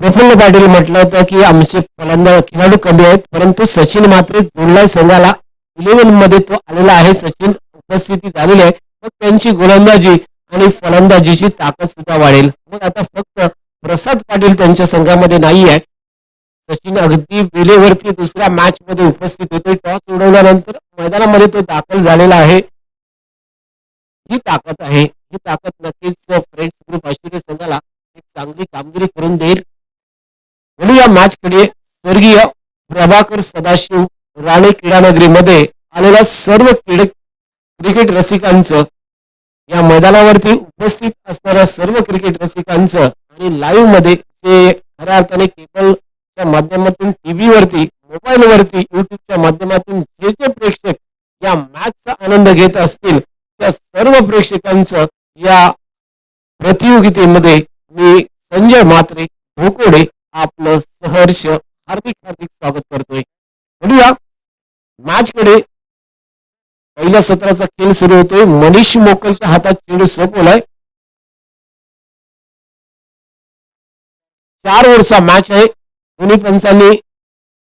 प्रफुल्ल पाटील म्हटलं होतं की आमचे फलंदाज खेळाडू कमी आहेत, परंतु सचिन मात्र जोडलाय संघाला. 11 मध्ये तो आलेला आहे. सचिन उपस्थिती झालेली आहे. मग त्यांची गोलंदाजी आणि फलंदाजीची ताकद सुद्धा वाढेल. मग आता फक्त प्रसाद पाटील त्यांच्या संघामध्ये नाही आहे. सचिन अगदी वेळेवरती दुसऱ्या मॅच मध्ये उपस्थित होते. टॉस उडवल्यानंतर मैदानामध्ये तो दाखल झालेला आहे. ही ताकद आहे. ही ताकद नक्कीच फ्रेंड्स ग्रुप आशिया संघाला एक चांगली कामगिरी करून देईल. म्हणून या मॅच कडे स्वर्गीय प्रभाकर सदाशिव राणे क्रीडानगरीमध्ये आलेल्या सर्व क्रिकेट रसिकांचं, या मैदानावरती उपस्थित असणाऱ्या सर्व क्रिकेट रसिकांचं आणि लाईव्ह मध्ये जे खऱ्या अर्थाने केबलच्या माध्यमातून टीव्ही वरती, मोबाईल वरती, युट्यूबच्या माध्यमातून जे जे प्रेक्षक या मॅचचा आनंद घेत असतील त्या सर्व प्रेक्षकांचं या प्रतियोगितेमध्ये मी संजय म्हात्रे भोकोडे आपलं सहर्ष हार्दिक हार्दिक स्वागत करतोय. म्हणूया मॅच कडे. पहिल्या सत्राचा खेळ सुरू होतोय. मनीष मोकलच्या हातात चेंडू सोपवलाय. 4 ओव्हरचा मॅच आहे. दोन्ही पंचांनी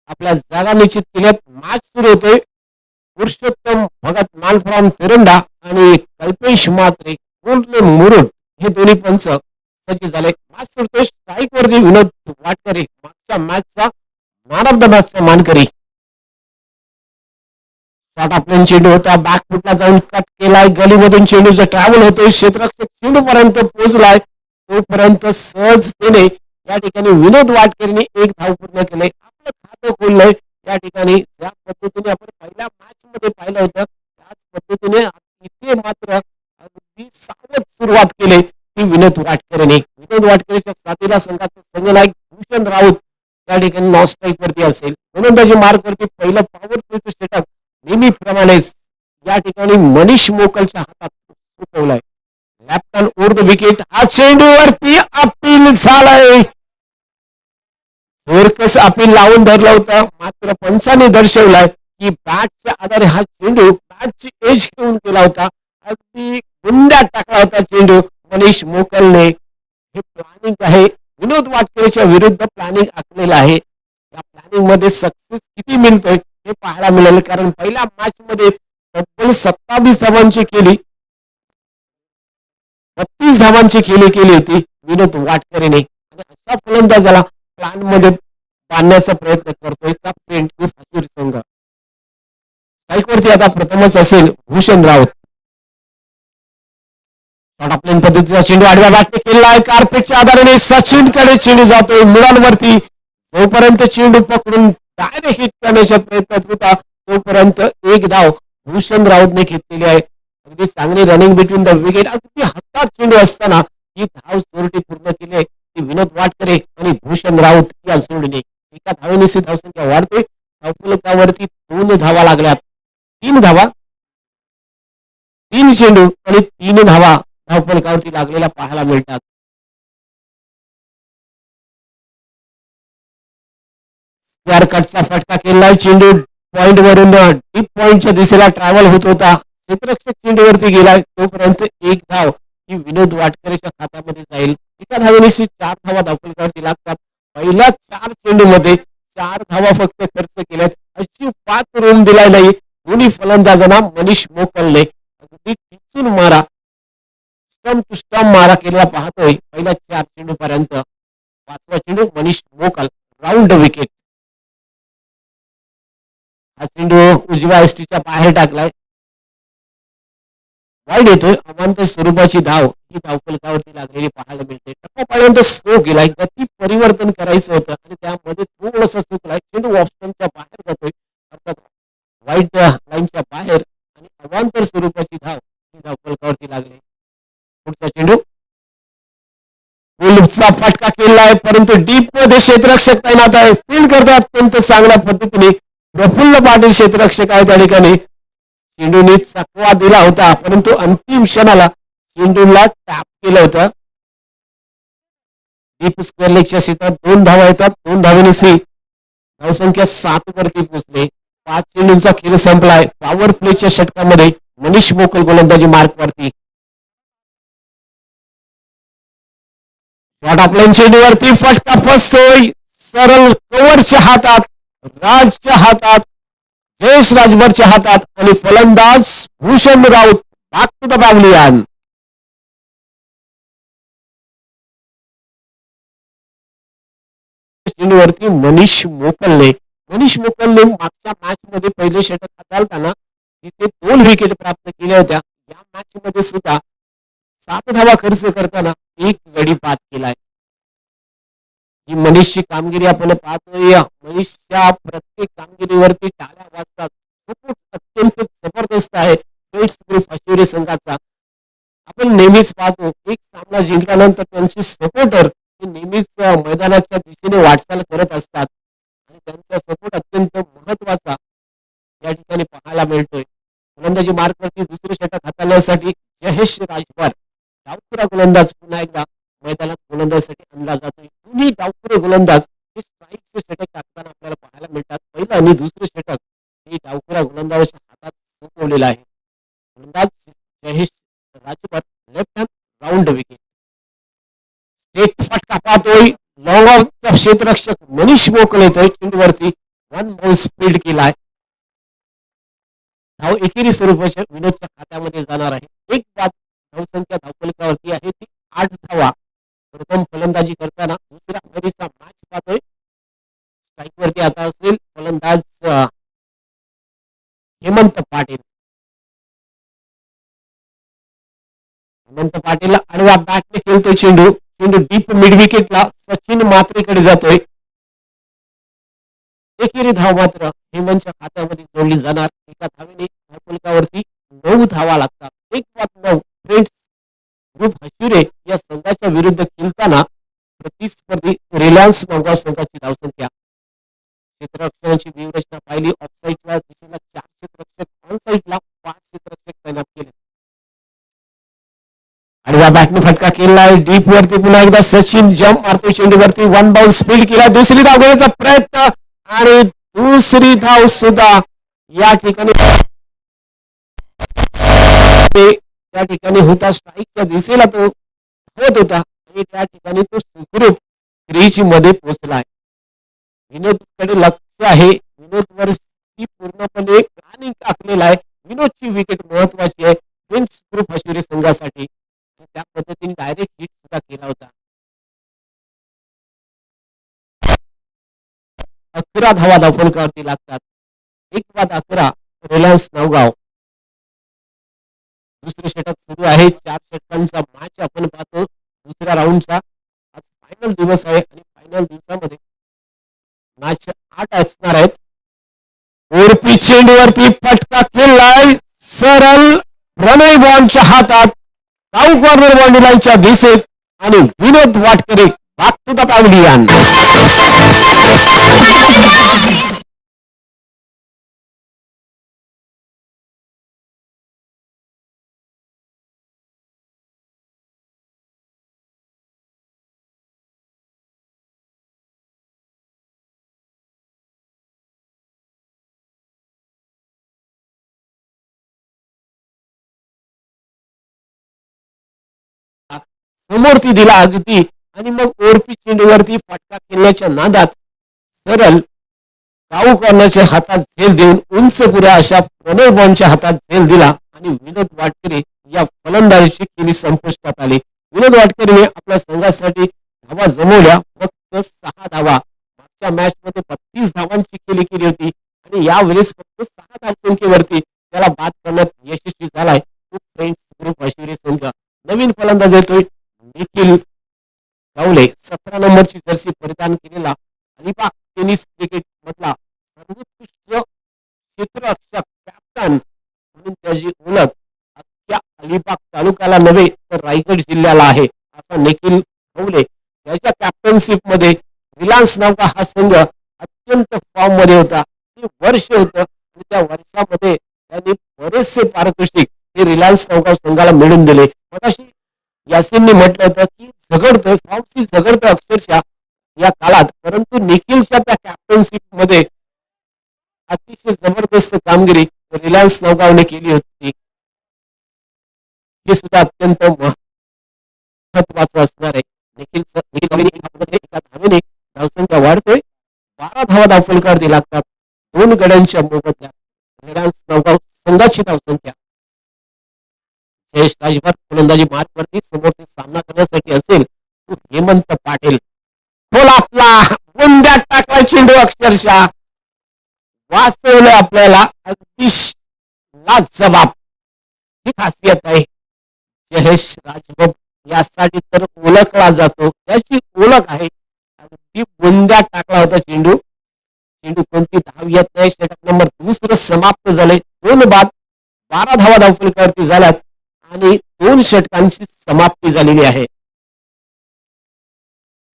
आपल्या जागा निश्चित केल्यात. मॅच सुरू होतोय. पुरुषोत्तम भगत मान फ्रॉम तिरंडा आणि कल्पेश म्हात्रे मुरुड हे दोन्ही पंच सज्ज झाले. मॅच सुरतोय. स्ट्राईक वरती विनोद वाटकरी, मागच्या मॅचचा मॅन ऑफ द मॅचचा मानकरी. शॉट आपल्या चेंडू होता. बॅक फुटला जाऊन कट केलाय. गलीमधून चेंडूचा ट्रॅव्हल होतोय. क्षेत्ररक्षक चेंडू पर्यंत पोहोचलाय. तोपर्यंत सहजतेने या ठिकाणी विनोद वाटकरीने एक धाव पूर्ण केले. आपलं खातं खोललंय. या ठिकाणी ज्या पद्धतीने आपण पहिल्या मॅच मध्ये पाहिलं होतं त्याच पद्धतीने इथे मात्र अगदी सावध सुरुवात केली ती विनोद वाटकरीने. विनोद वाटकरीच्या साथीला संघाचा संघनायक भूषण राऊत या ठिकाणी नॉन स्ट्राईक वरती असेल. गोलंदाजी मार्क वरती पहिलं पॉवर प्लेचं षटक नेहमीप्रमाणेच या ठिकाणी मनीष मोकलच्या हातात सोपवलाय. Left hand over the wicket. हा चेंडूवरती अपील झालाय. जोरकस अपील लावून धरलं होतं, मात्र पंचांनी दर्शवलाय की बॅटच्या आधारे हा चेंडू बॅटची एज घेऊन केला होता. अगदी गुंड्यात टाकला होता चेंडू मनीष मोकलने. हे प्लॅनिंग आहे. विनोद वाटकरीच्या विरुद्ध प्लॅनिंग आखलेलं आहे. या प्लॅनिंग मध्ये सक्सेस किती मिळतोय हे पाहायला मिळेल. कारण पहिल्या मॅच मध्ये तब्बल 27 धावांची केली, 32 धावांची खेळी केली होती विनोद वाटकरीने. आणि अशा फलंदाजाला प्लॅन मध्ये बांधण्याचा प्रयत्न करतोय का फ्रेंड ग्रुप आशिया संघ. स्ट्राईक वरती आता प्रथमच असेल भूषण राऊत. आपल्या पद्धतीचा चेंडू आडव्या बॅटने केलाय. कार्पेटच्या आधाराने सचिन कडे चेंडू जातोय मुळांवरती. जोपर्यंत चेंडू पकडून डायरेक्ट हिट करण्याच्या प्रयत्नात होता तोपर्यंत एक धाव भूषण राऊतने घेतलेली आहे. अगदी चांगली रनिंग बिटवीन द विकेट. अगदी हातात चेंडू असताना ही धाव चोरटी पूर्ण केली आहे ती विनोद वाटकरे आणि भूषण राऊत या जोडीने. एका धावेने धावसंख्या वाढते. धावफलकावरती 2 धावा लागल्यात. 3 धावा, 3 चेंडू आणि 3 धावा धावफलकावरती लागलेल्या पाहायला मिळतात. स्क्वेअर कटचा फटका केलाय. चेंडू पॉइंट वरून डीप पॉइंटच्या दिशेला ट्रॅव्हल होत होता. क्षेत्ररक्षक चेंडूवरती गेलाय. तोपर्यंत एक धाव ही विनोद वाटकरीच्या खात्यामध्ये जाईल. एका धावेने 4 धावा धावफलकावरती लागतात. पहिल्या 4 चेंडू मध्ये 4 धावा फक्त खर्च केल्यात. अजिबात रूम दिलाय नाही दोन्ही फलंदाजांना मनीष मोकलने. अगदी टिचून मारा, स्टंप टू स्टंप मारा केलेला पाहतोय पहिल्या 4 चेंडू पर्यंत. 5वा चेंडू मनीष मोकल राऊंड विकेट. हा चेंडू उजव्या एसटीच्या बाहेर टाकलाय. वाईड येतोय. अमांतर स्वरूपाची धाव ही धावफलकावरती लागलेली पाहायला मिळते. टप्प्यापर्यंत स्लो गेलाय. गती परिवर्तन करायचं होतं आणि त्यामध्ये थोडंसं चुकलाय. चेंडू ऑप्शनच्या बाहेर जातोय, अर्थात वाईट लाईनच्या बाहेर, आणि अवांतर स्वरूपाची धाव ही धावफलकावरती लागली. पुढचा चेंडू चा फटका केलाय, परंतु डीप मध्ये क्षेत्ररक्षक तैनात आहे. फील्ड करतो अत्यंत चांगल्या पद्धतीने. प्रफुल्ल पाटील क्षेत्ररक्षक आहे त्या ठिकाणी. चेंडूने चकवा दिला होता परंतु अंतिम क्षणाला चेंडूला टॅप केलं होतं. डीप स्क्वेअर लेगच्या क्षेत्रात 2 धावा येतात. 2 धावेने धावसंख्या 7 वरती पोहोचले. 5 चेंडूंचा खेळ संपलाय. पॉवर प्लेच्या षटकामध्ये मनीष मोकल गोलंदाजी मार्क वरती. शॉट आपल्या चेंडूवरती फटका फसतोय सरळ कव्हरच्या हातात, राजच्या हातात, जयेश राजभरच्या हातात आणि फलंदाज Bhushan Raut back to the pavilion. चेंडूवरती मनीष मोकलने मागच्या मॅच मध्ये पहिले षटक हाताळताना तिथे 2 विकेट प्राप्त केल्या होत्या. या मॅच मध्ये सुद्धा 7 धावा खर्च करताना 1 गडी बाद केलाय. ही मनीषची कामगिरी आपण पाहतोय. मनीषच्या प्रत्येक कामगिरीवरती टाळ्या वाजतात. सपोर्ट अत्यंत जबरदस्त आहे रेड्स ग्रुप अशिवरे संघाचा. आपण नेहमीच पाहतो एक सामना जिंकल्यानंतर त्यांचे सपोर्टर नेहमीच मैदानाच्या दिशेने वाटचाल करत असतात आणि त्यांचा सपोर्ट अत्यंत महत्वाचा या ठिकाणी पाहायला मिळतोय. गोलंदाजी मार्कवरती दुसरे षटक हाताळण्यासाठी जयेश राजभर डावखुरा गोलंदाज पुन्हा एकदा मैदानात गोलंदाजीसाठी आणला जातोय. दोन्ही डावखुरे गोलंदाज हे स्ट्राईकचे षटक टाकताना आपल्याला पाहायला मिळतात. पहिलं आणि दुसरे षटक हे डावखुरा गोलंदाजाच्या हातात सोपवलेलं आहे. गोलंदाज Jayesh Rajbhar left hand round wicket. एक फटका पाहतोय लॉंग ऑफचा क्षेत्ररक्षक मनीष मोकल येतोय चेंडूवरती 1 बॉल स्पीड केलाय. धाव एकेरी स्वरूपाच्या विनोदच्या खात्यामध्ये जाणार आहे. एक बाद धावसंख्या धावफलकावरती आहे ती 8 धावा. प्रथम फलंदाजी करताना दुसऱ्या फेरीचा मॅच पाहतोय. स्ट्राईक वरती आता असेल फलंदाज हेमंत पाटील. हेमंत पाटीलला आडवा बॅटने खेळतोय चेंडू. चेंडू डीप मिड विकेटला सचिन मात्रेकडे जातोय. एकेरी धाव मात्र हेमंतच्या खात्यामध्ये जोडली जाणार. एका धावेने धावफलकावरती 9 धावा लागतात. 1-9 फ्रेंड्स ग्रुप हशिवरे या संघाच्या विरुद्ध खेळताना प्रतिस्पर्धी रिलायन्स नौगाव संघाची धावसंख्या. क्षेत्ररक्षणाची व्यूहरचना पाहिली. ऑफसाईडच्या दिशेला 4 क्षेत्ररक्षक, ऑन साईडला 5 क्षेत्ररक्षक तैनात केले. आडव्या बॅटने फटका केलाय डीप वरती. पुन्हा एकदा सचिन जम्प मारतोय चेंडूवरती. 1 बाउल स्पीड केला. दुसरी धाव घेण्याचा प्रयत्न आणि दुसरी धाव सुद्धा या ठिकाणी त्या ठिकाणी होता. स्ट्राईकच्या दिशेला तो होत होता आणि त्या ठिकाणी तो सुखरूप क्रीज मध्ये पोहोचलाय. विनोदकडे लक्ष आहे. विनोदवर पूर्णपणे प्लॅनिंग टाकलेला आहे. विनोदची विकेट महत्वाची आहे फ्रेंड्स ग्रुप हशिवरे संघासाठी. त्या पद्धतीने डायरेक्ट हिट सुद्धा केला होता. 11 धावा धावफलकावरती लागतात. 1-11 रिलायन्स नौगाव. दुसरे षटक सुरू आहे. 4 षटकांचा मॅच आपण पाहतो दुसऱ्या राऊंडचा. आज फायनल दिवस आहे आणि फायनल दिवसामध्ये मॅच 8 असणार आहेत. ओरपी चेंडूवरती फटका केलाय सरळ प्रणय बॉन्डच्या हातात. साऊथ कॉर्नर बाउंड्री लाईनच्या दिशेत आणि विनोद वाटकरे बॅक टू द पॅव्हलियन. समोर ती दिला अगदी आणि मग ओरपी चेंडूवरती फटका खेळण्याच्या नादात सरळ काऊ कॉर्नरच्या हातात झेल देऊन उंच पुऱ्या अशा प्रणय बॉन्डच्या हातात झेल दिला आणि विनोद वाटकरे या फलंदाजीची केली संपुष्टात आली. विनोद वाटकरेने आपल्या संघासाठी धावा जमवल्या फक्त 6 धावा. मागच्या मॅच मध्ये 32 धावांची केली होती आणि यावेळेस फक्त 6 धावसंख्येवरती त्याला बाद करण्यात यशस्वी झालाय तो फ्रेंड्स ग्रुप हशिवरे संघ. नवीन फलंदाज येतोय निखिल गावले. 17 नंबरची जर्सी परिधान केलेला अलिबाग टेनिस क्रिकेट मधला सर्वोत्कृष्ट क्षेत्ररक्षक कॅप्टन म्हणून त्याची ओळख अख्ख्या अलिबाग तालुक्याला नव्हे तर रायगड जिल्ह्याला आहे. असा निखिल गावले त्याच्या कॅप्टनशिप मध्ये रिलायन्स नौगाव हा संघ अत्यंत फॉर्म मध्ये होता. ते वर्ष होतं आणि त्या वर्षामध्ये त्यांनी बरेचसे पारितोषिक हे रिलायन्स नौगाव संघाला मिळून दिले. मगाशी यासिनने म्हटलं होतं की झगडतोय फॉर्मशी झगडतोय अक्षरशः या काळात, परंतु निखिलच्या त्या कॅप्टनशिप मध्ये अतिशय जबरदस्त कामगिरी रिलायन्स नौगावने केली होती. हे सुद्धा अत्यंत महत्वाचं असणार आहे. निखिल कवळेने एका धावेने धावसंख्या वाढतोय. 12 धावा धावफलकावरती लागतात. 2 गड्यांच्या मोबदल्यात रिलायन्स नौगाव संघाची धावसंख्या. जयेश राजभर फलंदाजी मार्गवरती समोरचा सामना करण्यासाठी असेल तो हेमंत पाटील खोलातला बुंद्यात टाकला चेंडू अक्षरशः वाचवलं आपल्याला अगदी लाजवाब ही खासियत आहे जयेश राजभर यासाठी तर ओळखला जातो त्याची ओळख आहे अगदी बुंद्यात टाकला होता चेंडू चेंडू कोणती धाव येत नाही षटक नंबर दुसरं समाप्त झाले 2 बाद 12 धावा धावफलकावरती झाल्यात आणि 2 षटकांची समाप्ती झालेली आहे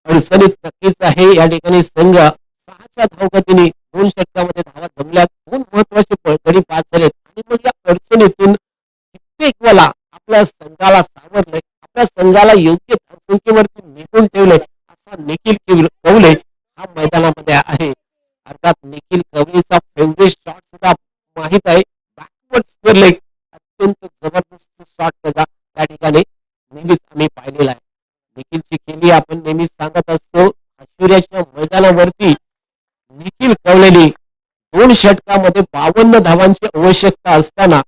अडचणीत नक्कीच आहे या ठिकाणी संघ 6च्या धावगतीने 2 षटकामध्ये धावा जमल्यात 2 महत्वाचे गडी पास झालेत आणि मग या अडचणीतून कित्येक वेळा आपल्या संघाला सावरलंय आपल्या संघाला योग्य धावसंख्येवरती निघून ठेवलंय असा निखिल कवले हा मैदानामध्ये आहे अर्थात निखिल कवलेचा फेवरेट शॉट सुद्धा माहित आहे बॅकवर्ड स्क्वेअर लेग अत्यंत जबरदस्त शॉट त्याचा त्या ठिकाणी नेहमीच आम्ही पाहिलेला आहे निखिलची खेळी आपण नेहमीच सांगत असतो ऐश्वर्याच्या मैदानावरती निखिल कवलेने 2 षटकामध्ये 52 धावांची आवश्यकता असताना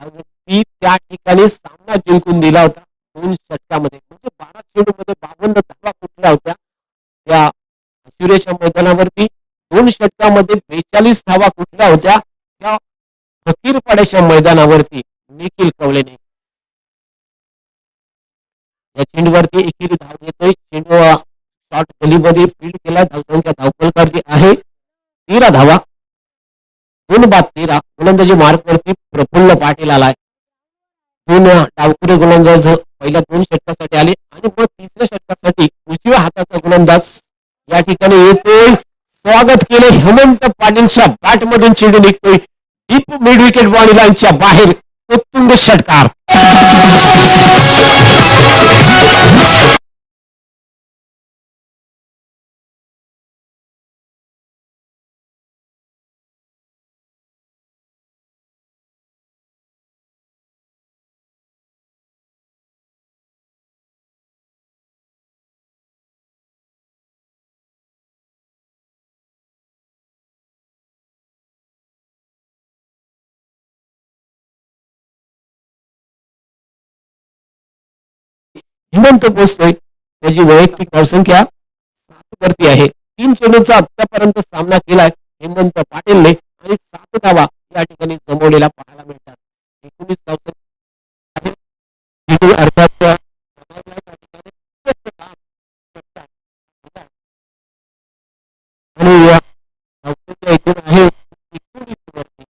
अगदी त्या ठिकाणी सामना जिंकून दिला होता 2 षटकामध्ये म्हणजे 12 चेंडूमध्ये 52 धावा कुठल्या होत्या त्या ऐश्वर्याच्या मैदानावरती 2 षटकामध्ये 42 धावा कुठल्या होत्या त्या फकीरपाड्याच्या मैदानावरती निखिल कवलेने या चेंडूवरती एकेरी धाव घेतोय चेंडू शॉर्ट गलीमध्ये फील्ड केला धावसंख्या धावफलकावरती आहे 13 धावा 2 बाद 13 गोलंदाजी मार्कवरती प्रफुल्ल पाटील आलाय 2 डावखुरे गोलंदाज पहिल्या 2 षटकासाठी आले आणि मग तिसऱ्या षटकासाठी उजव्या हाताचा गोलंदाज या ठिकाणी येतोय स्वागत केले हेमंत पाटीलच्या बॅट मधून चेंडू निघतोय डीप मिड विकेट बॉडी लाईनच्या बाहेर उत्तुंग षटकार हेमंत पोचतोय त्याची वैयक्तिक धावसंख्या 7 वरती आहे 3 चेंडूंचा आतापर्यंत सामना केलाय हेमंत पाटीलने आणि 7 धावा या ठिकाणी जमवलेल्या पाहायला मिळतात 19 धावसंख्या अर्थात आणि या धावसंख्या एकूण आहे 19 वरती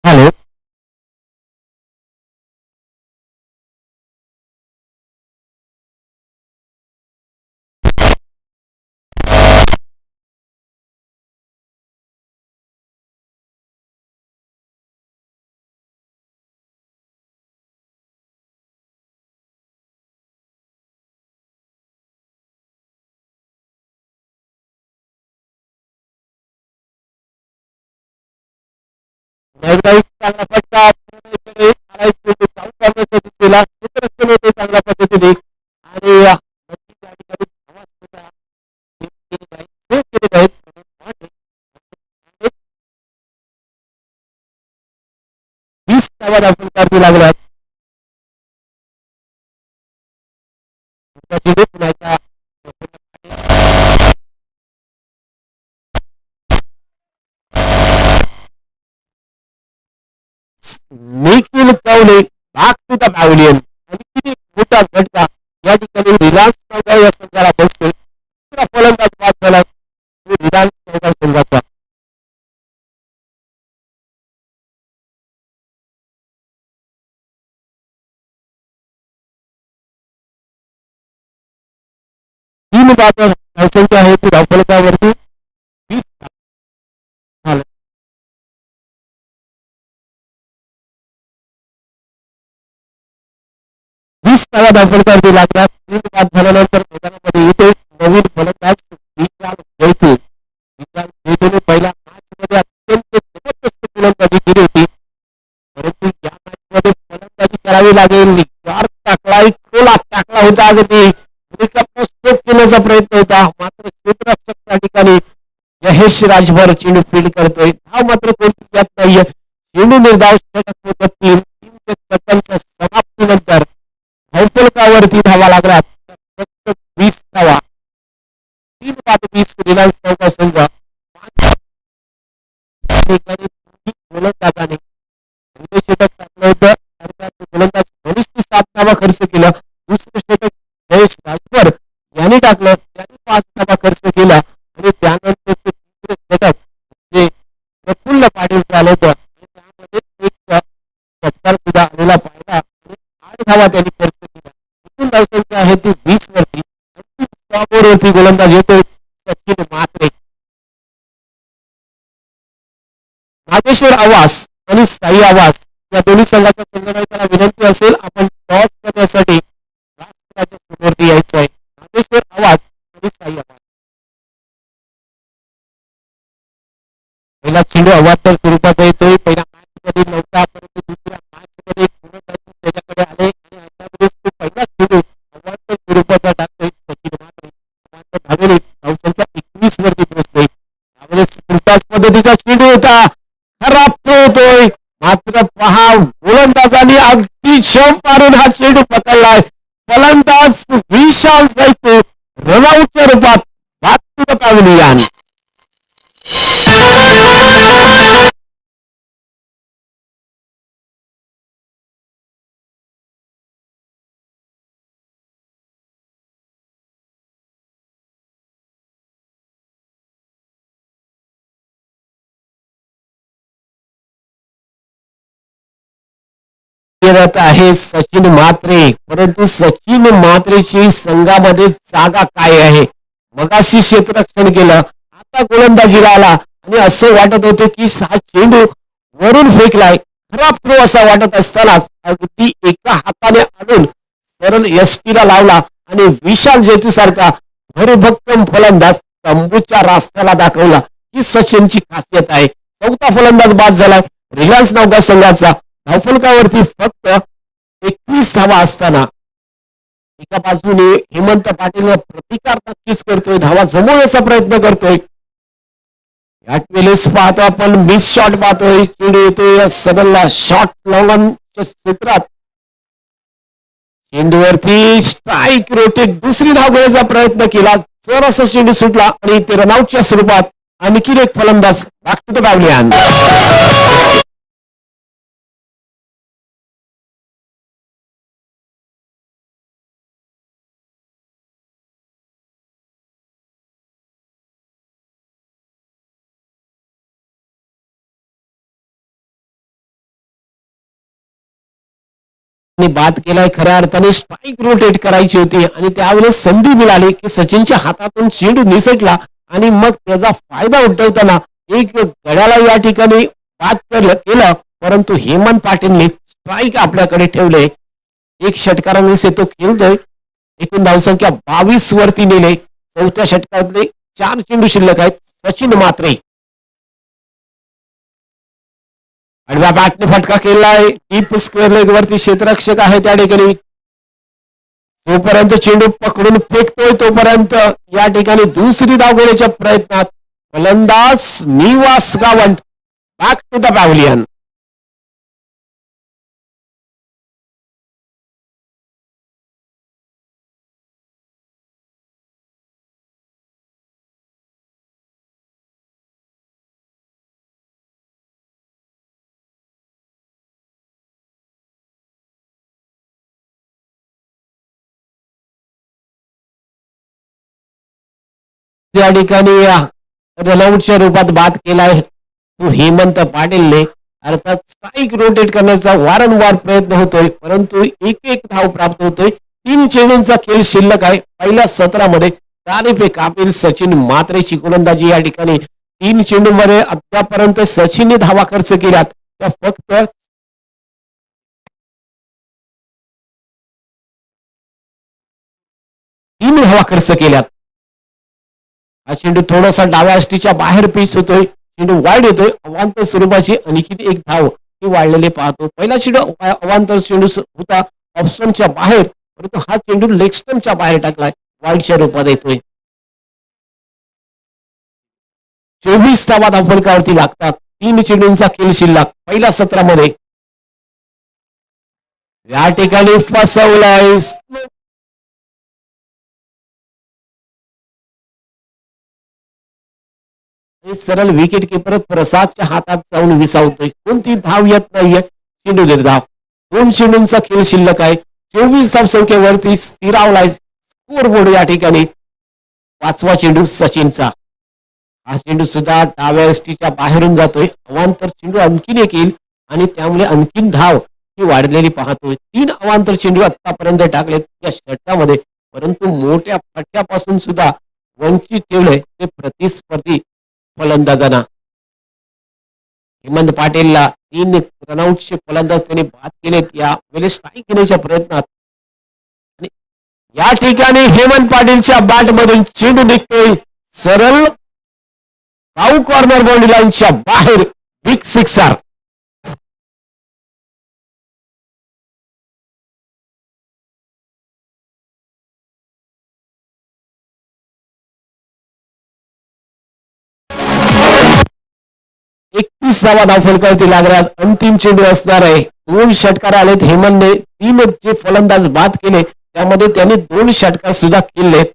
हॅलो चांगला फटका चांगल्या पद्धतीने आणि त्या ठिकाणी 20 धावा धावफलकावरती लागल्यात निखिल कवले बॅक टू द पॅव्हलियन आणि किती मोठा झटका या ठिकाणी रिलायन्स नौगाव या संघाला बसतोय दुसरा फलंदाज बाद झाला रिलायन्स नौगाव संघाचा तीन बाद धावसंख्या आहे ती धावफलकावरती 20 झालं 20 धावा धावफलकावरती लागल्या 3 बाद झाल्यानंतर मैदानामध्ये येते नवीन फलंदाज विशाल जैतून विशाल जैतून पहिल्या मॅच मध्ये अत्यंत करावी लागेल. टाकला खोल टाकला होता अगदी स्ट्रोक केल्याचा प्रयत्न होता, मात्र क्षेत्ररक्षक त्या ठिकाणी महेश राजभर चेंडू फील्ड करतोय. धाव मात्र कोणती येत नाहीये. चेंडू निर्धाव षटक षटकांच्या समाप्तीनंतर धावफलकावरती धावा लागला फक्त 20 धावा. 3 बाद 20 रिलायन्स नौका संघ गोलंदाजाने षटक टाकलं होतं. गोलंदाज बलिष्ठ 7 धावा खर्च केला. दुसरं षटक महेश राजभर यांनी टाकलं, त्यांनी 5 धावा खर्च केला आणि त्यानंतरचे तिसरे षटक जे प्रफुल्ल पाटील झालं होतं त्यामध्ये एक षटकार सुद्धा आलेला पाहिला आणि 8 धावा त्यांनी खर्च केला. एकूण धावसंख्या आहे ती 20 वरती. वरती गोलंदाज येतोय सचिन म्हात्रे. नागेश्वर आवास आणि साई आवास या दोन्ही संघाच्या संघनायकाला विनंती असेल, आपण टॉस करण्यासाठी राष्ट्राच्या समोरती यायचं आहे. नागेश्वर आवास आणि साई आवास. पहिला चेंडू अवांतर स्वरूपाचा येतोय. पहिल्या मॅच मध्ये नव्हता, परंतु दुसऱ्या मॅच मध्ये त्याच्याकडे आले आणि अशामध्ये तो पहिला चेंडू अवांतर स्वरूपाचा टाकतोय सचिन म्हात्रे. धावेने धावसंख्या 21 वरती पोहोचते. त्यावेळेस पुरताच पद्धतीचा चेंडू होता, खराब होतोय, मात्र पहा गोलंदाजांनी अगदी जंप मारून हा चेंडू पकडलाय. फलंदाज विशाल जैतो रनआउटच्या रूपात बॅक टू द पॅव्हिलियन. आहे सचिन म्हात्रे, परंतु सचिन म्हात्रेची संघामध्ये जागा काय आहे. मगाशी क्षेत्ररक्षण केलं, आता गोलंदाजीला आला आणि असं वाटत होतं की हा चेंडू वरून फेकलाय. खराब थ्रो असा वाटत असतानाच अगदी एका हाताने आणून सरळ यष्टीला लावला आणि विशाल जेतू सारखा भरभक्कम फलंदाज तंबूच्या रास्त्याला दाखवला. ही सचिनची खासियत आहे. चौथा फलंदाज बाद झालाय रिलायन्स नौका संघाचा. धावफलकावरती फक्त 21 धावा असताना एका बाजूने हेमंत पाटील प्रतिकार नक्कीच करतोय, धावा जमवण्याचा प्रयत्न करतोय. यावेळेस पाहतो आपण मिस शॉट पाहतोय, चेंडू येतोय सगळा शॉट लॉंगच्या क्षेत्रात. चेंडूवरती स्ट्राईक रोटेट दुसरी धाव घेण्याचा प्रयत्न केला, जर असा चेंडू सुटला आणि ते रनआउटच्या स्वरूपात आणखी एक फलंदाज बॅक टू द पॅव्हिलियन. बाद केलाय, खऱ्या अर्थाने स्ट्राईक रोटेट करायची होती आणि त्यावेळेस संधी मिळाली की सचिनच्या हातातून चेंडू निसटला आणि मग त्याचा फायदा उठवताना एक गड्याला या ठिकाणी बाद केलं, परंतु हेमंत पाटीलने स्ट्राईक आपल्याकडे ठेवले. एक षटकाराने तो खेळतोय. एकूण धावसंख्या 22 वरती नेले. चौथ्या षटकातले 4 चेंडू शिल्लक आहेत. सचिन म्हात्रे आडव्या बॅटने फटका केलाय, डीप स्क्वेअर लेग वरती क्षेत्ररक्षक आहे त्या ठिकाणी. जोपर्यंत चेंडू पकडून फेकतोय तोपर्यंत या ठिकाणी दुसरी धाव घेण्याच्या प्रयत्नात फलंदाज Nivas Gawand back to the pavilion. त्या ठिकाणी रनआउटच्या रूपात बाद केलाय तो हेमंत पाटीलने. अर्थात स्ट्राईक रोटेट करण्याचा वारंवार प्रयत्न होतोय, परंतु एक धाव प्राप्त होतोय. 3 चेंडूंचा खेळ शिल्लक आहे. पहिल्या सत्रामध्ये तारीफे काबिल सचिन म्हात्रेची गोलंदाजी या ठिकाणी. 3 चेंडूंमध्ये अद्यापर्यंत सचिनने धावा खर्च केल्यात त्या फक्त 3 धावा खर्च केल्यात. हा चेंडू थोडासा डाव्या अष्टीच्या बाहेर पीस होतोय, चेंडू वाईड येतोय. अवांतर स्वरूपाची आणखी एक धाव ही वाढलेले पाहतो. पहिला चेंडू अवांतर चेंडू होता ऑफ स्टंपच्या बाहेर, परंतु हा चेंडू लेग स्टंपच्या बाहेर टाकलाय, वाईडच्या रूपात येतोय. 24 धावा धावफलकावरती लागतात. 3 चेंडूंचा खेळ शिल्लक पहिल्या सत्रामध्ये. या ठिकाणी फसवलाय सरळ विकेट किपर प्रसादच्या हातात जाऊन विसावतोय. कोणती धाव येत नाहीये. चेंडू निर्धाव. 2 चेंडूंचा खेळ शिल्लक आहे. 24 धाव संख्येवरती स्थिरावलाय स्कोर बोर्ड. या ठिकाणी 5वा चेंडू सचिनचा. हा चेंडू सुद्धा डाव्या एसटीच्या बाहेरून जातोय. अवांतर चेंडू आणखीन एक येईल आणि त्यामुळे आणखीन धाव ही वाढलेली पाहतोय. 3 अवांतर चेंडू आतापर्यंत टाकलेत या षटकामध्ये, परंतु मोठ्या फटक्यापासून सुद्धा वंचित ठेवलंय ते प्रतिस्पर्धी फलंदाजांना. हेमंत पाटीलला 3 रनआउटचे फलंदाज त्यांनी बाद केलेत या वेळेला स्ट्राईक घेण्याच्या प्रयत्नात. आणि या ठिकाणी हेमंत पाटीलच्या बॅट मधून चेंडू निघतोय सरळ गाव कॉर्नर बाउंड्री लाईनच्या बाहेर. Big sixer. धावा धावफलकावरती लागणार अंतिम चेंडू असणार आहे. 2 षटकार आलेत. हेमंतने 3 जे फलंदाज बाद केले त्यामध्ये त्यांनी 2 षटकार सुद्धा केलेत.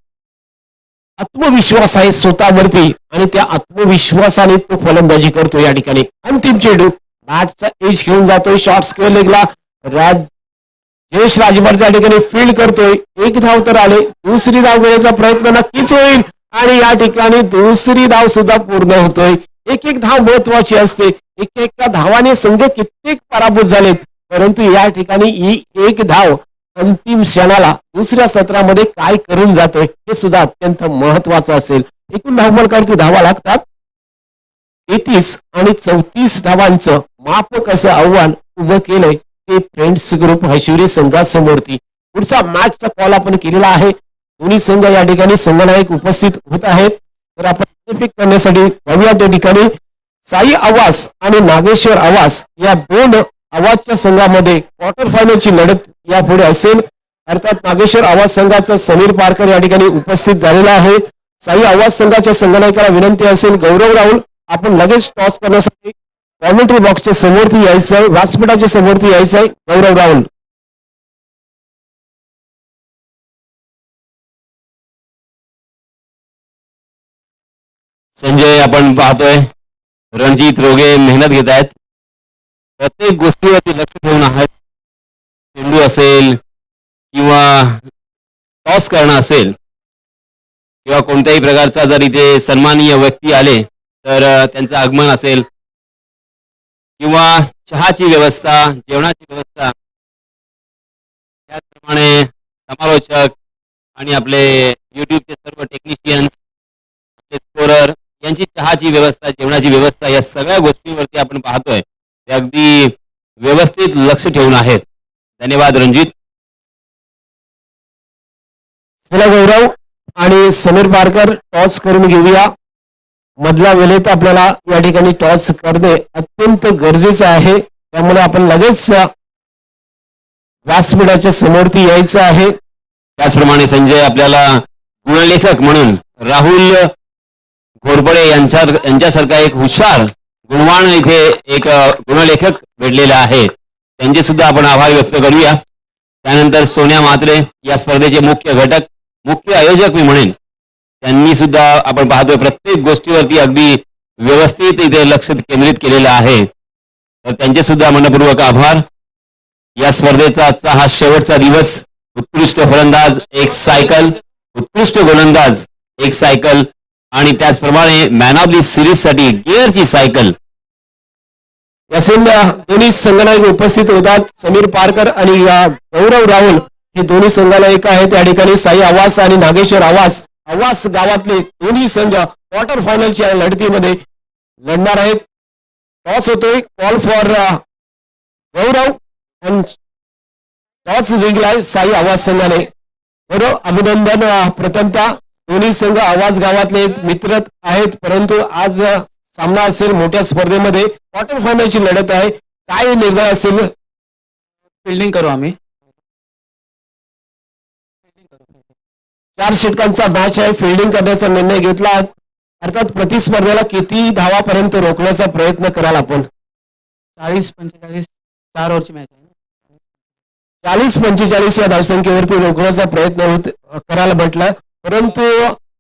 आत्मविश्वास आहे स्वतःवरती आणि त्या आत्मविश्वासाने तो फलंदाजी करतो. या ठिकाणी अंतिम चेंडू बॅटचा एज घेऊन जातोय शॉर्ट स्क्वेअर लेगला. जयेश राजभर त्या ठिकाणी फील्ड करतोय. 1 धाव तर आले. दुसरी धाव घेण्याचा प्रयत्न नक्कीच होईल आणि या ठिकाणी दुसरी धाव सुद्धा पूर्ण होतोय. एक धाव महत्वाची असते. एका धावाने संघ कित्येक पराभूत झालेत, परंतु या ठिकाणी ही 1 धाव अंतिम क्षणाला दुसऱ्या सत्रामध्ये काय करून जातोय हे सुद्धा अत्यंत महत्वाचं असेल. एकूण धावफलकावरती धावा लागतात 33 आणि 34 धावांचं माफक असं आव्हान उभं केलंय ते फ्रेंड्स ग्रुप हैशिवरी संघासमोरती. पुढचा मॅचचा कॉल आपण केलेला आहे. दोन्ही संघ या ठिकाणी संघनायक उपस्थित होत आहेत. तर आपण करण्यासाठी जाऊया त्या ठिकाणी. साई आवास आणि नागेश्वर आवास या 2 आवाजच्या संघामध्ये क्वार्टर फायनलची लढत यापुढे असेल. अर्थात नागेश्वर आवाज संघाचा समीर पारकर या ठिकाणी उपस्थित झालेला आहे. साई आवाज संघाच्या संघनायकाला विनंती असेल गौरव राहुल आपण लगेच टॉस करण्यासाठी कॉमेंट्री बॉक्सच्या समोरती यायचंय, व्यासपीठाच्या समोरती यायचंय. गौरव राहुल. संजय आपण पाहतोय रणजित रोगे मेहनत घेत आहेत. प्रत्येक गोष्टीवरती लक्ष ठेवून आहेत. चेंडू असेल किंवा टॉस करणं असेल किंवा कोणत्याही प्रकारचा जर इथे सन्माननीय व्यक्ती आले तर त्यांचं आगमन असेल किंवा चहाची व्यवस्था, जेवणाची व्यवस्था, त्याचप्रमाणे समालोचक आणि आपले युट्यूबचे सर्व टेक्निशियन्स, स्कोरर यांची चहाची व्यवस्था, जेवणाची व्यवस्था या सगळ्या गोष्टींवरती आपण पाहतोय ते अगदी व्यवस्थित लक्ष ठेवून आहेत. धन्यवाद रणजित. चला गौरव आणि समीर पारकर टॉस करून घेऊया. मधल्या वेळेत आपल्याला या ठिकाणी टॉस करणे अत्यंत गरजेचं आहे. त्यामुळे आपण लगेच व्यासपीठाच्या समोरती यायचं आहे. त्याचप्रमाणे संजय आपल्याला गुणलेखक म्हणून राहुल घोरपडे यांच्यासारखा एक हुशार गुणवान इथे एक गुणलेखक भेटलेला आहे. त्यांचे सुद्धा आपण आभार व्यक्त करूया. त्यानंतर सोन्या म्हात्रे या स्पर्धेचे मुख्य घटक, मुख्य आयोजक मी म्हणेन, त्यांनी सुद्धा आपण पाहतोय प्रत्येक गोष्टीवरती अगदी व्यवस्थित इथे लक्ष केंद्रित केलेलं आहे. तर त्यांचे सुद्धा मनपूर्वक आभार. या स्पर्धेचा आजचा हा शेवटचा दिवस. उत्कृष्ट फलंदाज 1 सायकल, उत्कृष्ट गोलंदाज 1 सायकल आणि त्याचप्रमाणे मॅन ऑफ दी सिरीज साठी गिअरची सायकल. दोन्ही संघनायक उपस्थित होतात. समीर पारकर आणि गौरव राहुल हे दोन्ही संघनायक आहेत. त्या ठिकाणी साई आवास आणि नागेश्वर आवास गावातले दोन्ही संघ क्वार्टर फायनलच्या लढतीमध्ये लढणार आहेत. टॉस होतोय. कॉल फॉर गौरव आणि टॉस जिंकलाय साई आवाज संघाने. गौरव अभिनंदन. प्रथमतः दोन्ही संघ आवाज गावातले मित्र आहेत, परंतु आज सामना असेल मोठ्या स्पर्धेमध्ये क्वार्टर फायनलची लढत आहे. काय निर्णय असेल? फिल्डिंग करू आम्ही. 4 षटकांचा मॅच आहे. फिल्डिंग करण्याचा निर्णय घेतला. अर्थात प्रतिस्पर्ध्याला किती धावापर्यंत रोखण्याचा प्रयत्न कराल आपण? 40-45 4 ओव्हरची मॅच आहे. 40-45 या धावसंख्येवरती रोखण्याचा प्रयत्न करायला म्हटलं, परंतु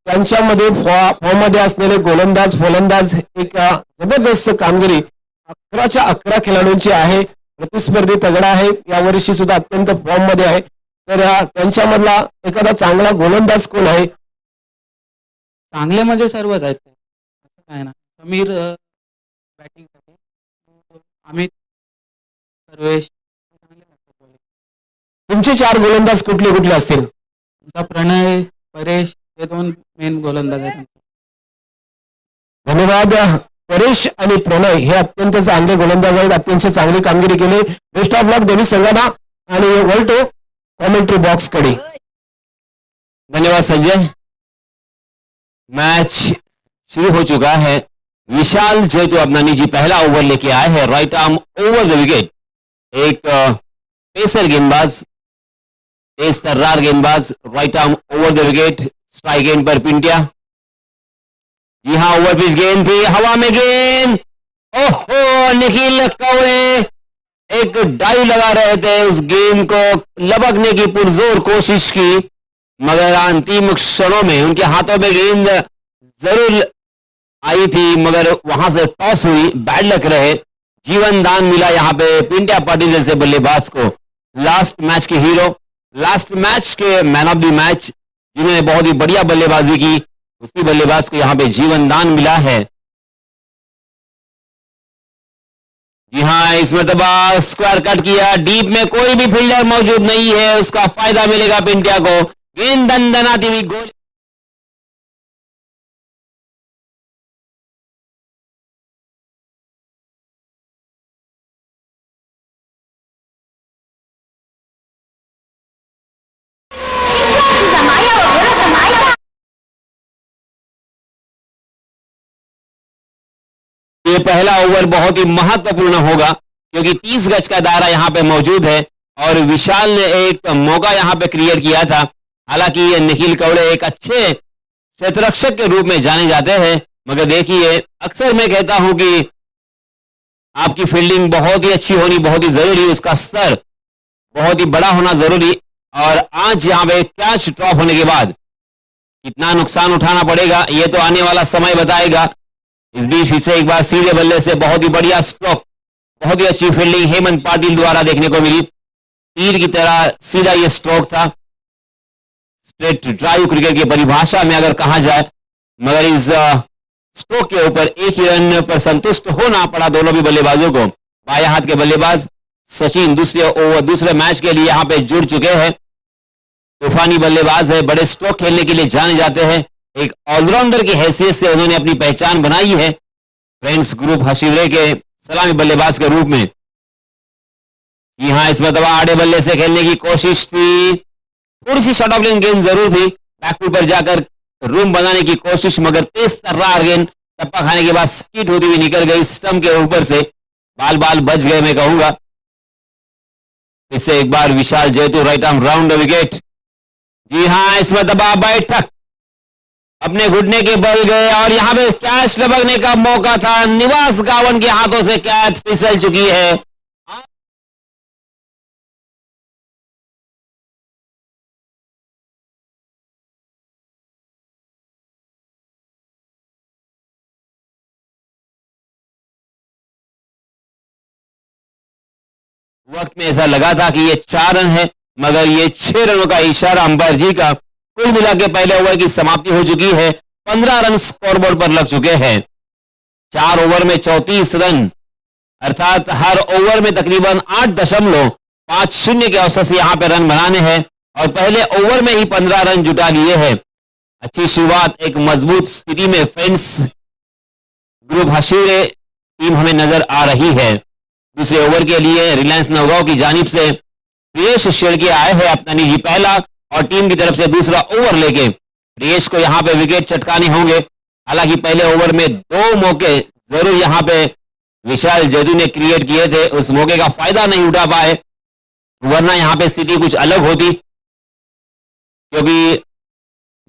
त्यांच्यामध्ये फॉर्म मध्ये असलेले गोलंदाज फलंदाज एक जबरदस्त कामगिरी 11च्या 11 खेळाडूंची आहे. प्रतिस्पर्धी तगडा आहे. यावर्षी सुद्धा अत्यंत फॉर्म मध्ये आहे. तर त्यांच्यामधला एखादा चांगला गोलंदाज कोण आहे? चांगले म्हणजे सर्वच आहेत ते. असं काय ना. समीर बॅटिंगसाठी, अमित, सर्वेश चांगले लागतात. तुमचे 4 गोलंदाज कुठले कुठले असतील? तुमचा प्रणय, परेश हे 2 मेन गोलंदाज आहेत. धन्यवाद. परेश आणि प्रणय हे अत्यंत चांगले गोलंदाज आहेत. अत्यंत चांगली कामगिरी केली. बेस्ट ऑफ लक दोन्ही संघांना. आणि वळतो कॉमेंट्री बॉक्स कडे. धन्यवाद संजय. मैच शुरू हो चुका है. विशाल जैतू अपना निजी पहला ओवर लेके आए हैं. Right arm over the wicket. एक पेसर गेंदबाज, तेज तर्रार गेंदबाज, right arm over the wicket. Strike end पर पिंटिया. जी हाँ, ओवर पिच गेंद थी, हवा में गेंद. ओहो, निखिल कवड़े एक डाइव लगा रहे थे. उस गेंद को लपकने की पुरजोर कोशिश की, मगर अंतिम क्षणों में उनके हाथों में गेंद जरूर आई थी, मगर वहां से टॉस हुई. बैड लक रहे. जीवन दान मिला यहाँ पे पिंटिया पाटिल जैसे बल्लेबाज को. Last match K hero, last match K man of the match, जिन्होंने बहुत ही बढ़िया बल्लेबाजी की, उसी बल्लेबाज को यहाँ पे जीवन दान मिला है. जी हाँ, इस मरतबा स्क्वायर कट किया. डीप में कोई भी फील्डर मौजूद नहीं है, उसका फायदा मिलेगा पिंटिया को. गेंद दनदनाती हुई गोल. ये पहला ओवर बहुत ही महत्वपूर्ण होगा, क्योंकि 30 गज का दायरा यहां पे मौजूद है और विशाल ने एक मौका यहां पे क्रिएट किया था. हालांकि ये निखिल कवड़े एक अच्छे क्षेत्ररक्षक के रूप में जाने जाते हैं, मगर देखिए, अक्सर मैं कहता हूं कि आपकी फील्डिंग बहुत ही अच्छी होनी बहुत ही जरूरी, उसका स्तर बहुत ही बड़ा होना जरूरी. और आज यहां पे कैच ड्रॉप होने के बाद कितना नुकसान उठाना पड़ेगा, ये तो आने वाला समय बताएगा. इस बीच फिर से एक बार सीधे बल्ले से बहुत ही बढ़िया स्ट्रोक, बहुत ही अच्छी फील्डिंग हेमंत पाटिल द्वारा देखने को मिली. तीर की तरह सीधा ये स्ट्रोक था, स्ट्रेट ड्राइव क्रिकेट की परिभाषा में अगर कहा जाए. मगर इस स्ट्रोक के ऊपर एक ही रन पर संतुष्ट होना पड़ा दोनों भी बल्लेबाजों को. बाएं हाथ के बल्लेबाज सचिन दूसरे मैच के लिए यहां पे जुड़ चुके हैं. तूफानी बल्लेबाज है, बड़े स्ट्रोक खेलने के लिए जाने जाते हैं. एक ऑलराउंडर की हैसियत से उन्होंने अपनी पहचान बनाई है फ्रेंड्स ग्रुप हशीरे के सलामी बल्लेबाज के रूप में. जी हाँ, इस मरतबा आड़े बल्ले से खेलने की कोशिश थी, थोड़ी सी शॉर्ट ऑफ लेन गेंद जरूर थी. बैकफुट पर जाकर रूम बनाने की कोशिश, मगर तेज तर्रार गेंद टप्पा खाने के बाद स्किट होती हुई निकल गई स्टंप के ऊपर से. बाल बाल बच गए मैं कहूंगा. इससे एक बार विशाल जैतू राइट आर्म राउंड विकेट. जी हाँ, इस मरतबा बैठक अपने घुटने के बल गए और यहां पे कैच लपकने का मौका था. निवास गावन के हाथों से कैच फिसल चुकी है. वक्त में ऐसा लगा था कि ये 4 रन है, मगर ये 6 रनों का इशारा अंपायर जी का. कुल मिला के पहले ओवर की समाप्ति हो चुकी है. 15 रन स्कोरबोर्ड पर लग चुके हैं. 4 ओवर में 34 रन, अर्थात हर ओवर में तकरीबन 8.50 के औसत से यहां पे रन बनाने हैं और पहले ओवर में ही 15 रन जुटा लिए हैं. अच्छी शुरुआत, एक मजबूत स्थिति में फ्रेंड्स ग्रुप हशीरे टीम हमें नजर आ रही है. दूसरे ओवर के लिए रिलायंस नौगांव की जानिब से प्रियेश शेड़के आए हैं अपना निजी पहला और टीम की तरफ से दूसरा ओवर लेके. प्रियेश को यहां पे विकेट चटकाने होंगे. हालांकि पहले ओवर में 2 मौके जरूर यहां पे विशाल जदू ने क्रिएट किए थे, उस मौके का फायदा नहीं उठा पाए, वरना यहां पे स्थिति कुछ अलग होती, क्योंकि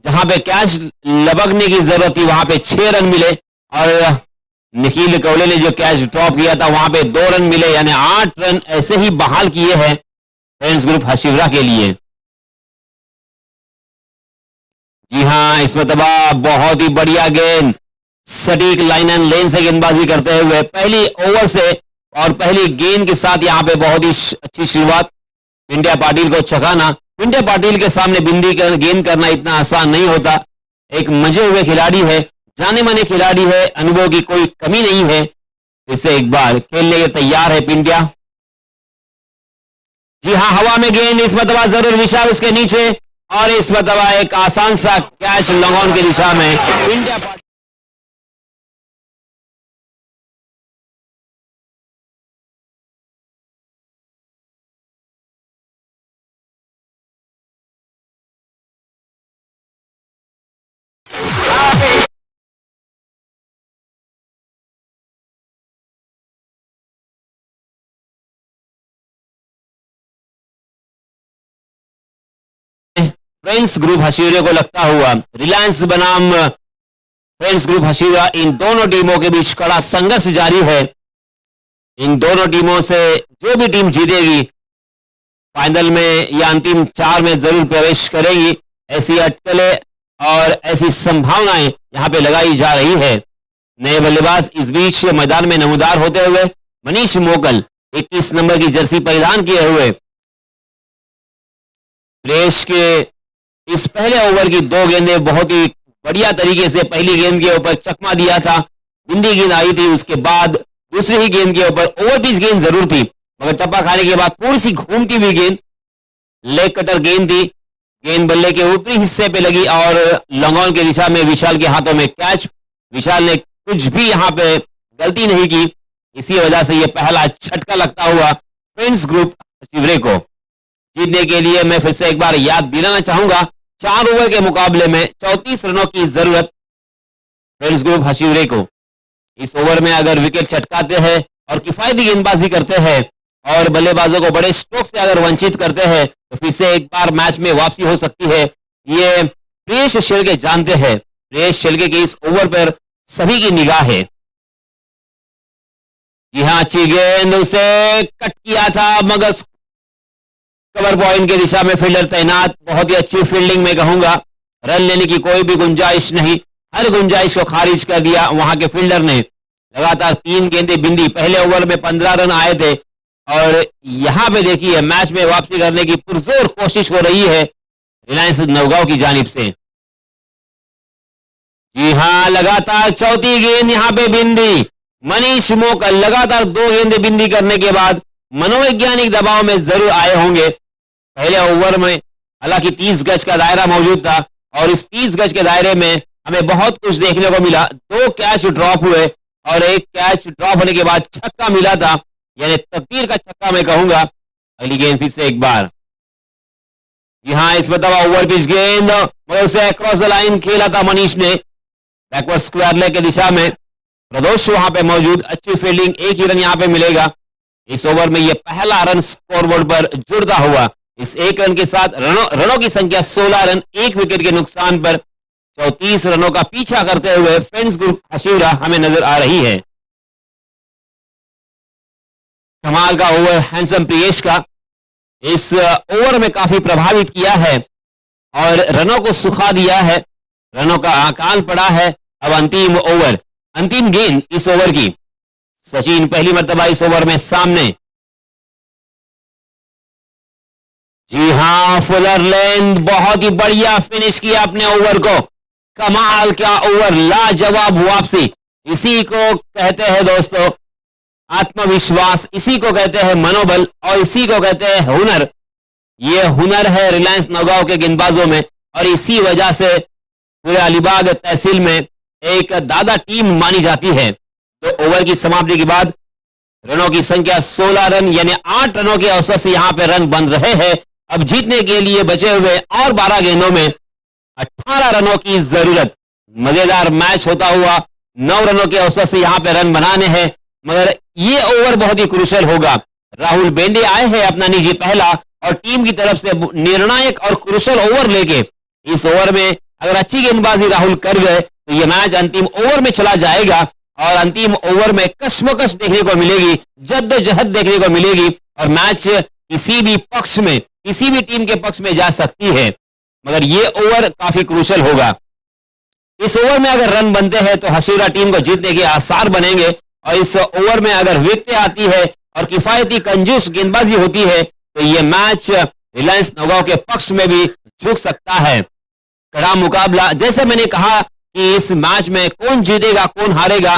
जहां पे कैच लपकने की जरूरत थी वहां पे 6 रन मिले और निखिल कौले ने जो कैच ड्रॉप किया था वहां पे 2 रन मिले, यानी 8 रन ऐसे ही बहाल किए हैं फ्रेंड्स ग्रुप हशीवरा के लिए। जी हां, इस मरतबा बहुत ही बढ़िया गेंद, सटीक लाइन एंड लेन से गेंदबाजी करते हुए पहली ओवर से और पहली गेंद के साथ यहां पे बहुत ही अच्छी शुरुआत, पिंड्या पाटिल को चकाना। पिंड्या पाटिल के सामने बिंदी गेंद करना इतना आसान नहीं होता, एक मजे हुए खिलाड़ी है, जाने माने खिलाड़ी है, अनुभव की कोई कमी नहीं है। इससे एक बार खेलने के तैयार है पिंड्या। जी हां, हवा में गेंद, इस मरतबा जरूर विशाल उसके नीचे और इस मरतबा एक आसान सा कैच लॉन्ग ऑन की दिशा में पिंड्या पाटिल। फ्रेंड्स ग्रुप हशीरे को लगता हुआ रिलायंस बनाम फ्रेंड्स ग्रुप हशीरा, इन दोनों टीमों के बीच कड़ा संघर्ष जारी है। इन दोनों टीमों से जो भी टीम जीतेगी फाइनल में या अंतिम 4 में जरूर प्रवेश करेगी, ऐसी अटकलें और ऐसी संभावनाएं यहां पे लगाई जा रही है। नए बल्लेबाज इस बीच मैदान में नमूदार होते हुए मनीष मोकल 21 नंबर की जर्सी परिधान किए हुए प्लेस के इस पहले ओवर की 2 गेंदें बहुत ही बढ़िया तरीके से, पहली गेंद के ऊपर चकमा दिया था, बिंदी गेंद आई थी, उसके बाद दूसरी ही गेंद के ऊपर ओवर पिच गेंद जरूर थी, मगर टप्पा खाने के बाद थोड़ी सी घूमती हुई गेंद, लेग कटर गेंद थी, गेंद बल्ले के ऊपरी हिस्से पे लगी और लॉन्ग ऑन की दिशा में विशाल के हाथों में कैच। विशाल ने कुछ भी यहां पे गलती नहीं की, इसी वजह से यह पहला झटका लगता हुआ फ्रेंड्स ग्रुप हशीवरे को। जीतने के लिए मैं फिर से एक बार याद दिलाना चाहूंगा, 4 ओवर के मुकाबले में 34 रनों की जरूरत फ्रेंड्स ग्रुप हशीवरे को। इस ओवर में अगर विकेट चटकाते हैं और किफायती गेंदबाजी करते हैं और बल्लेबाजों को बड़े स्ट्रोक से अगर वंचित करते हैं तो फिर से एक बार मैच में वापसी हो सकती है। ये प्रियेश शेलके जानते हैं, प्रियेश शेलके के इस ओवर पर सभी की निगाह है। जी हां, अच्छी गेंद, उसे कट किया था मगर कवर पॉइंट की दिशा में फील्डर तैनात, बहुत ही अच्छी फील्डिंग में कहूंगा, रन लेने की कोई भी गुंजाइश नहीं, हर गुंजाइश को खारिज कर दिया वहां के फील्डर ने। लगातार 3 गेंदें बिंदी, पहले ओवर में 15 रन आए थे और यहां पे देखिए मैच में वापसी करने की पुरजोर कोशिश हो रही है रिलायंस नौगांव की जानिब से। जी हां, लगातार 4थी गेंद यहां पे बिंदी, मनीष मोकल लगातार 2 गेंदें बिंदी करने के बाद मनोवैज्ञानिक दबाव में जरूर आए होंगे। पहले ओवर में हालांकि 30 गज का दायरा मौजूद था और इस 30 गज के दायरे में हमें बहुत कुछ देखने को मिला। 2 कैच ड्रॉप हुए और एक कैच ड्रॉप होने के बाद छक्का मिला था, यानी तकदीर का छक्का मैं कहूंगा। अगली गेंद फिर से एक बार, जी हां, इस मरतबा ओवर पिच गेंद मगर उसे अक्रॉस द लाइन खेला था मनीष ने, बैकवर्ड स्क्वायर लेग की दिशा में प्रदोष वहां पे मौजूद, अच्छी फील्डिंग, 1 ही रन यहां पे मिलेगा। इस ओवर में यह पहला रन स्कोरबोर्ड पर जुड़ता हुआ, इस 1 रन के साथ रनों की संख्या 16 रन, 1 विकेट के नुकसान पर 34 रनों का पीछा करते हुए फ्रेंड्स ग्रुप हशीवरा हमें नजर आ रही है। कमाल का ओवर हैंडसम प्रियेश का, इस ओवर में काफी प्रभावित किया है और रनों को सुखा दिया है, रनों का आकाल पड़ा है। अब अंतिम ओवर, अंतिम गेंद इस ओवर की, सचिन पहली मर्तबा इस ओवर में सामने। जी हां, फुलर लेंथ, बहुत ही बढ़िया फिनिश किया अपने ओवर को, कमाल क्या ओवर, लाजवाब वापसी। इसी को कहते हैं दोस्तों आत्मविश्वास, इसी को कहते हैं मनोबल और इसी को कहते हैं हुनर। ये हुनर है रिलायंस नौगांव के गेंदबाजों में और इसी वजह से पूरे अलीबाग तहसील में एक दादा टीम मानी जाती है। तो ओवर की समाप्ति के बाद रनों की संख्या 16 रन, यानी 8 रनों के औसत से यहां पे रन बन रहे हैं। अब जीतने के लिए बचे हुए और 12 गेंदों में 18 रनों की जरूरत। मजेदार मैच होता हुआ 9 रनों के औसत से यहां पे रन बनाने हैं, मगर ये ओवर बहुत ही क्रूशल होगा। राहुल बेंडे आए हैं अपना निजी पहला और टीम की तरफ से निर्णायक और क्रूशल ओवर लेके इस ओवर में अगर अच्छी गेंदबाजी राहुल कर गए तो ये मैच अंतिम ओवर में चला जाएगा और अंतिम ओवर में कश्मकश देखने को मिलेगी, जद्दोजहद देखने को मिलेगी और मैच किसी भी पक्ष में, किसी भी टीम के पक्ष में जा सकती है। मगर ये ओवर काफी क्रूशल होगा। इस ओवर में अगर रन बनते हैं तो हसीरा टीम को जीतने के आसार बनेंगे और इस ओवर में अगर विकेट आती है और किफायती कंजूस गेंदबाजी होती है तो ये मैच रिलायंस नौगांव के पक्ष में भी झुक सकता है। कड़ा मुकाबला, जैसे मैंने कहा कि इस मैच में कौन जीतेगा कौन हारेगा,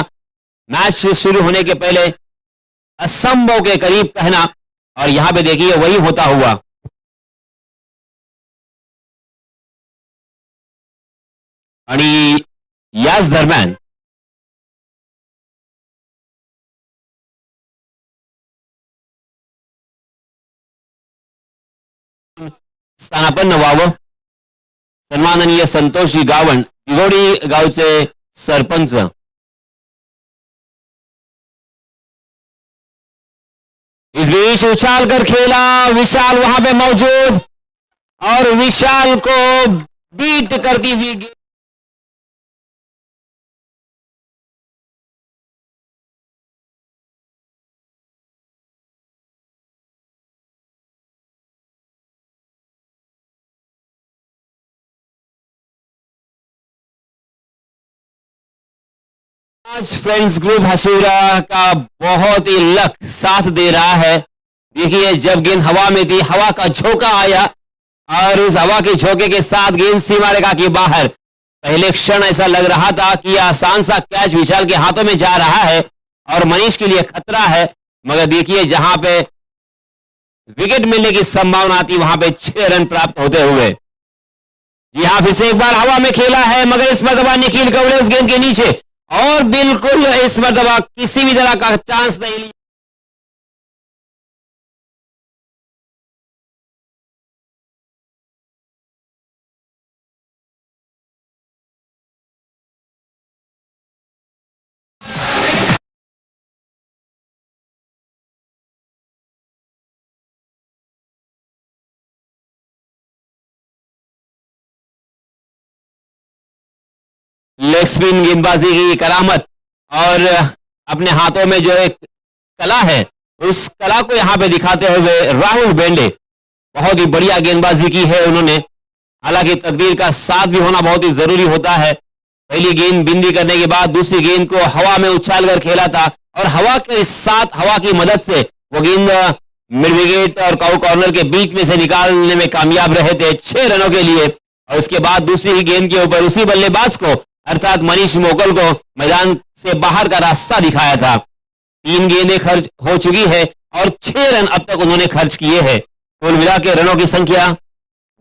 मैच शुरू होने के पहले असंभव के करीब कहना, और यहां पे देखिए वही होता हुआ। आणि याच दरम्यान स्थानापन्न व्हावं। सन्माननीय संतोषजी गावण, दिघोडी गावचे सरपंच। इस बीच उछाल कर खेला, विशाल वहां पे मौजूद और विशाल को बीट करती हुई आज फ्रेंड्स ग्रुप हसीरा का बहुत ही लक साथ दे रहा है। देखिए जब गेंद हवा में थी, हवा का झोंका आया और उस हवा के झोंके के साथ गेंद सीमा रेखा के बाहर। पहले क्षण ऐसा लग रहा था कि आसान सा कैच विशाल के हाथों में जा रहा है और मनीष के लिए खतरा है, मगर देखिए जहां पे विकेट मिलने की संभावना थी वहां पे 6 रन प्राप्त होते हुए। जी हाँ, फिर से एक बार हवा में खेला है मगर इस मरतबा निखिल कवड़े उस गेंद के नीचे और बिल्कुल इस मरतबा किसी भी तरह का चांस नहीं लिया। लेग स्पिन गेंदबाजी की करामत और अपने हाथों में जो एक कला है उस कला को यहां पे दिखाते हुए राहुल बेंडे, बहुत ही बढ़िया गेंदबाजी की है उन्होंने। हालांकि तकदीर का साथ भी होना बहुत ही जरूरी होता है। पहली गेंद बिंदी करने के बाद दूसरी गेंद को हवा में उछाल कर खेला था और हवा के साथ, हवा की मदद से वो गेंद मिड विकेट और काउ कॉर्नर के बीच में से निकालने में कामयाब रहे थे 6 रनों के लिए। और उसके बाद दूसरी ही गेंद के ऊपर उसी बल्लेबाज को अर्थात मनीष मोकल को मैदान से बाहर का रास्ता दिखाया था। 3 गेंदें खर्च हो चुकी है और 6 रन अब तक उन्होंने खर्च किए हैं। कुल मिला के रनों की संख्या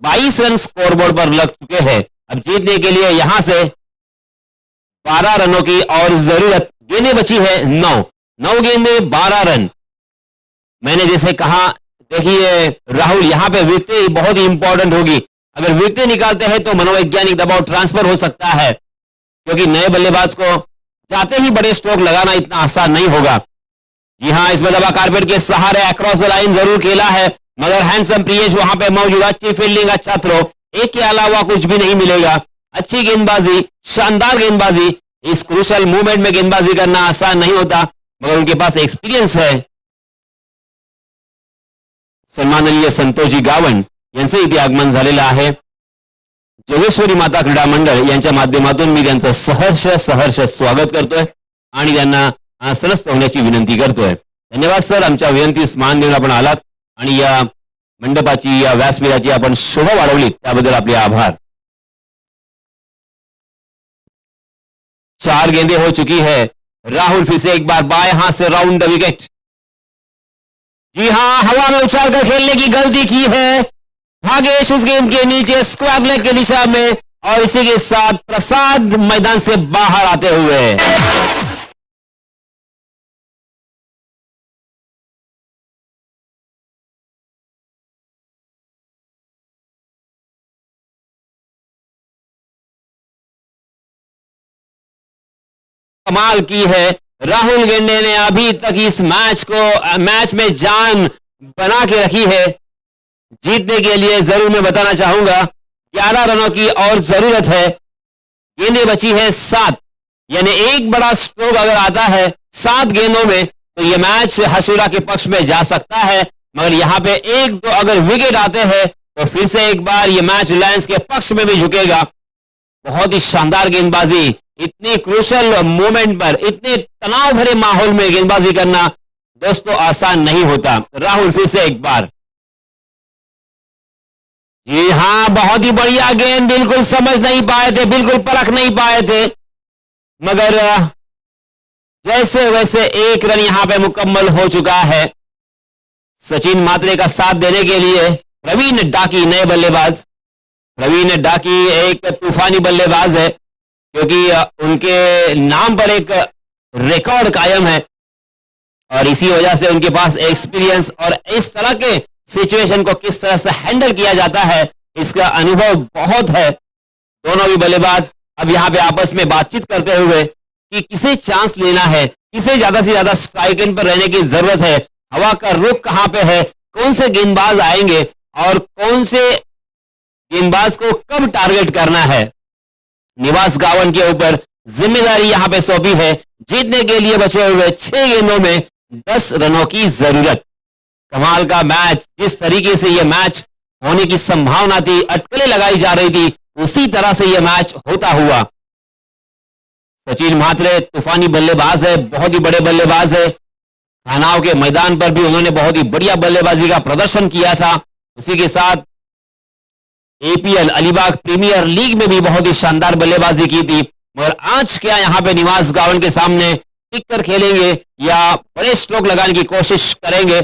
22 रन स्कोरबोर्ड पर लग चुके हैं। अब जीतने के लिए यहां से 12 रनों की और जरूरत। गेंदें बची है 9 गेंदें 12 रन। मैंने जैसे कहा, देखिए राहुल यहां पे विकेट बहुत ही इंपॉर्टेंट होगी। अगर विकेट निकालते हैं तो मनोवैज्ञानिक दबाव ट्रांसफर हो सकता है, क्योंकि नए बल्लेबाज को जाते ही बड़े स्ट्रोक लगाना इतना आसान नहीं होगा। जी हां, इस मरतबा carpet K Sahare across the line जरूर खेला है, मगर हैंडसम प्रियेश वहां पे मौजूद। अच्छी फील्डिंग, अच्छा थ्रो, एक के अलावा कुछ भी नहीं मिलेगा। अच्छी गेंदबाजी, शानदार गेंदबाजी। इस क्रूशल मूवमेंट में गेंदबाजी करना आसान नहीं होता, मगर उनके पास एक्सपीरियंस है। सन्माननीय संतोषजी गावण यांचे इथे आगमन झालेलं आहे। जोगेश्वरी माता क्रीडा मंडळ यांच्या माध्यमातून मी त्यांचं सहर्ष स्वागत करतोय आणि त्यांना आसनस्थ होण्याची विनंती करतोय। धन्यवाद सर, आमच्या विनंतीस मान देऊन आपण आलात आणि या मंडपाची, या व्यासपीठाची आपण शोभा वाढवली, त्याबद्दल आपले आभार। 4 गेंदें हो चुकी है। राहुल फिर से एक बार बाएं हाथ से राउंड द विकेट। जी हां, हवा में उछाल कर खेलने की गलती की है भागेश उस गेंद के नीचे स्क्वायर लेग की दिशा में, और इसी के साथ प्रसाद मैदान से बाहर आते हुए। कमाल की है राहुल गेंडे ने अभी तक इस मैच में जान बना के रखी है। जीतने के लिए जरूर मैं बताना चाहूंगा 11 रनों की और जरूरत है। गेंदें बची है 7, यानी एक बड़ा स्ट्रोक अगर आता है 7 गेंदों में तो यह मैच हशुरा के पक्ष में जा सकता है। मगर यहां पे एक दो अगर विकेट आते हैं तो फिर से एक बार यह मैच रिलायंस के पक्ष में भी झुकेगा। बहुत ही शानदार गेंदबाजी, इतनी क्रूशल मोमेंट पर इतने तनाव भरे माहौल में गेंदबाजी करना दोस्तों आसान नहीं होता। राहुल फिर से एक बार, जी हां, बहुत ही बढ़िया गेंद, बिल्कुल समझ नहीं पाए थे, बिल्कुल परख नहीं पाए थे, मगर जैसे वैसे 1 रन यहां पे मुकम्मल हो चुका है। सचिन मात्रे का साथ देने के लिए प्रवीण डाकी नए बल्लेबाज। प्रवीण डाकी एक तूफानी बल्लेबाज है क्योंकि उनके नाम पर एक रिकॉर्ड कायम है और इसी वजह से उनके पास एक्सपीरियंस और इस तरह के सिचुएशन को किस तरह से हैंडल किया जाता है इसका अनुभव बहुत है। दोनों भी बल्लेबाज अब यहां पे आपस में बातचीत करते हुए कि किसे चांस लेना है, किसे ज्यादा से ज्यादा स्ट्राइक एंड पर रहने की जरूरत है, हवा का रुख कहां पे है, कौन से गेंदबाज आएंगे और कौन से गेंदबाज को कब टारगेट करना है। निवास गावन के ऊपर जिम्मेदारी यहां पे सौंपी है। जीतने के लिए बचे हुए 6 गेंदों में 10 रनों की जरूरत। कमाल का मैच, जिस तरीके से यह मैच होने की संभावना थी, अटकलें लगाई जा रही थी, उसी तरह से यह मैच होता हुआ। सचिन म्हात्रे तूफानी बल्लेबाज है, बहुत ही बड़े बल्लेबाज है। तनाव के मैदान पर भी उन्होंने बहुत ही बढ़िया बल्लेबाजी का प्रदर्शन किया था। उसी के साथ एपीएल अलीबाग प्रीमियर लीग में भी बहुत ही शानदार बल्लेबाजी की थी। मगर आज क्या यहां पे निवास गावन के सामने टिक कर खेलेंगे या बड़े स्ट्रोक लगाने की कोशिश करेंगे।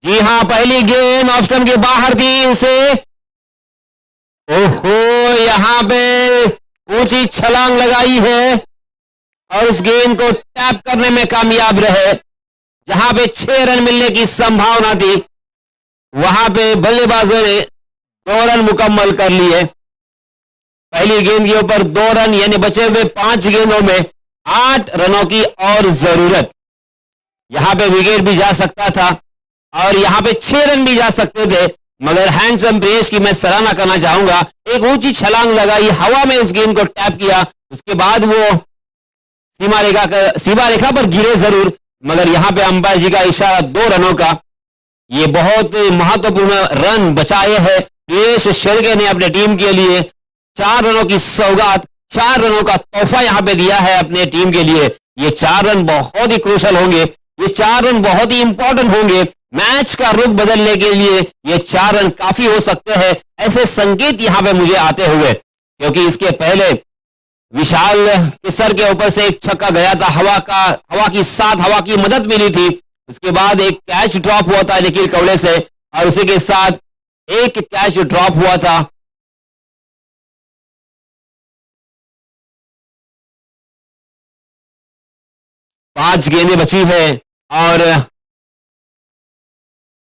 जी हां, पहली गेंद ऑफ स्टंप के बाहर थी, उसे ओहो, यहां पे ऊंची छलांग लगाई है और उस गेंद को टैप करने में कामयाब रहे। जहां पे 6 रन मिलने की संभावना थी वहां पे बल्लेबाजों ने 2 रन मुकम्मल कर लिए। पहली गेंद के ऊपर 2 रन, यानी बचे हुए 5 गेंदों में 8 रनों की और जरूरत। यहां पे विकेट भी जा सकता था और यहां पे 6 रन भी जा सकते थे, मगर हैंडसम प्रेस की मैं सराहना करना चाहूंगा। एक ऊंची छलांग लगाई, हवा में उस गेंद को टैप किया, उसके बाद वो सीमा रेखा पर गिरे जरूर, मगर यहां पे अंपायर जी का इशारा 2 रनों का। ये बहुत महत्वपूर्ण रन बचाए हैं प्रियेश शेरगे ने अपने टीम के लिए। 4 रनों की सौगात, 4 रनों का तोहफा यहां पे दिया है अपने टीम के लिए। ये 4 रन बहुत ही क्रूशल होंगे, ये 4 रन बहुत ही इंपॉर्टेंट होंगे। मैच का रुख बदलने के लिए ये 4 रन काफी हो सकते हैं, ऐसे संकेत यहां पे मुझे आते हुए, क्योंकि इसके पहले विशाल के सर के ऊपर से एक छक्का गया था, हवा की मदद मिली थी। उसके बाद एक कैच ड्रॉप हुआ था निखिल कवड़े से और उसी के साथ एक कैच ड्रॉप हुआ था पांच गेंदें बची है और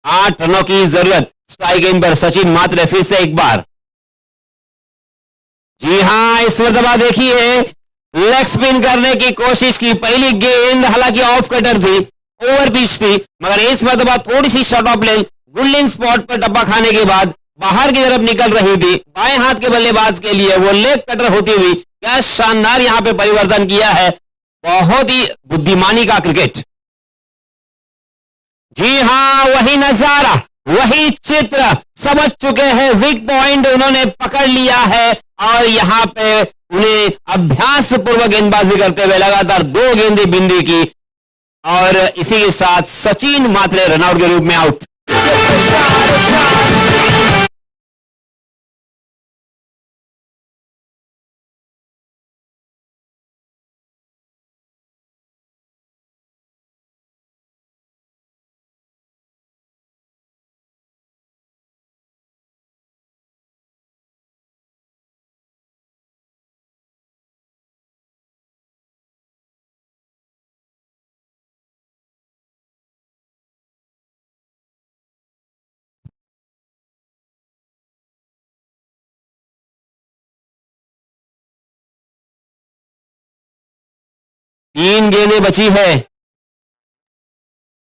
8 रनों की जरूरत। स्ट्राइक एंड पर सचिन मात्रे फिर से एक बार, जी हां, इस मरतबा देखिए लेग स्पिन करने की कोशिश की। पहली गेंद हालांकि ऑफ कटर थी, ओवर पिच थी, मगर इस मरतबा थोड़ी सी short of length good length spot पर टप्पा खाने के बाद बाहर की तरफ निकल रही थी। बाएं हाथ के बल्लेबाज के लिए वो लेग कटर होती हुई, क्या शानदार यहां पे परिवर्तन किया है, बहुत ही बुद्धिमानी का क्रिकेट। जी हां, वही नजारा, वही चित्र समझ चुके हैं, वीक पॉइंट उन्होंने पकड़ लिया है और यहां पे उन्हें अभ्यास पूर्वक गेंदबाजी करते हुए लगातार 2 गेंदें बिंदी की और इसी के साथ सचिन मात्रे रनआउट के रूप में आउट। 3 गेंदें बची है,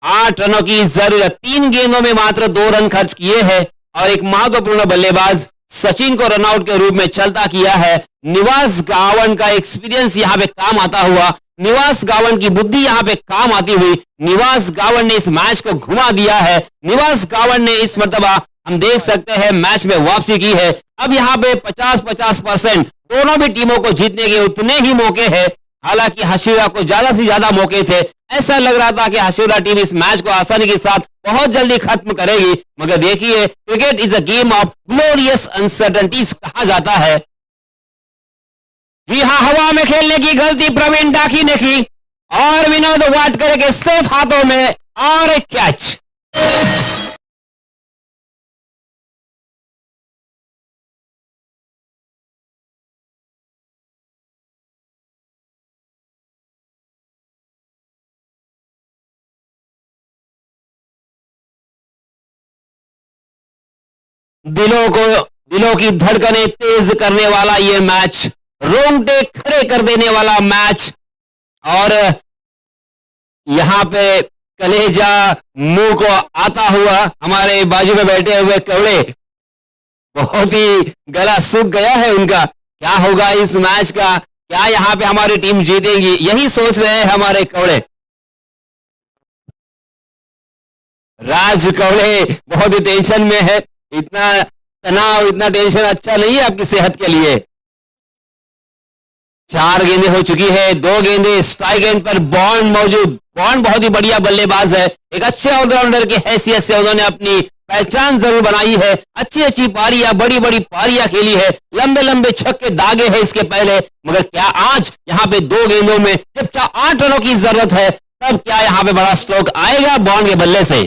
8 रनों की जरूरत। 3 गेंदों में मात्र 2 रन खर्च किए हैं और एक महत्वपूर्ण बल्लेबाज सचिन को रनआउट के रूप में चलता किया है। निवास गावन का एक्सपीरियंस यहां पे काम आता हुआ, निवास गावन की बुद्धि यहां पे काम आती हुई, निवास गावन ने इस मैच को घुमा दिया है। निवास गावन ने इस मर्तबा हम देख सकते हैं मैच में वापसी की है। अब यहां पे 50-50% दोनों भी टीमों को जीतने के उतने ही मौके हैं। हालांकि हशीरा को ज्यादा से ज्यादा मौके थे, ऐसा लग रहा था कि हशीरा टीम इस मैच को आसानी के साथ बहुत जल्दी खत्म करेगी, मगर देखिए cricket is a game of glorious uncertainties कहा जाता है। जी हां, हवा में खेलने की गलती प्रवीण दाखी ने की और विनोद वाडकर के सेफ हाथों में और एक कैच। दिलों की धड़कनें तेज करने वाला ये मैच, रोंगटे खड़े कर देने वाला मैच, और यहां पे कलेजा मुंह को आता हुआ हमारे बाजू में बैठे हुए कवड़े, बहुत ही गला सूख गया है उनका। क्या होगा इस मैच का, क्या यहां पे हमारी टीम जीतेगी, यही सोच रहे हैं हमारे कवड़े। राज कवड़े बहुत ही टेंशन में है। इतना तनाव, इतना टेंशन अच्छा नहीं है आपकी सेहत के लिए। 4 गेंदें हो चुकी है, 2 गेंदें स्ट्राइक एंड पर बॉन्ड मौजूद। बॉन्ड बहुत ही बढ़िया बल्लेबाज है, एक अच्छे ऑलराउंडर की हैसियत से उन्होंने अपनी पहचान जरूर बनाई है। अच्छी पारियां, बड़ी बड़ी पारियां खेली है, लंबे लंबे छक्के दागे हैं इसके पहले, मगर क्या आज यहां पे 2 गेंदों में जब 8 रनों की जरूरत है, तब क्या यहां पे बड़ा स्ट्रोक आएगा बॉन्ड के बल्ले से।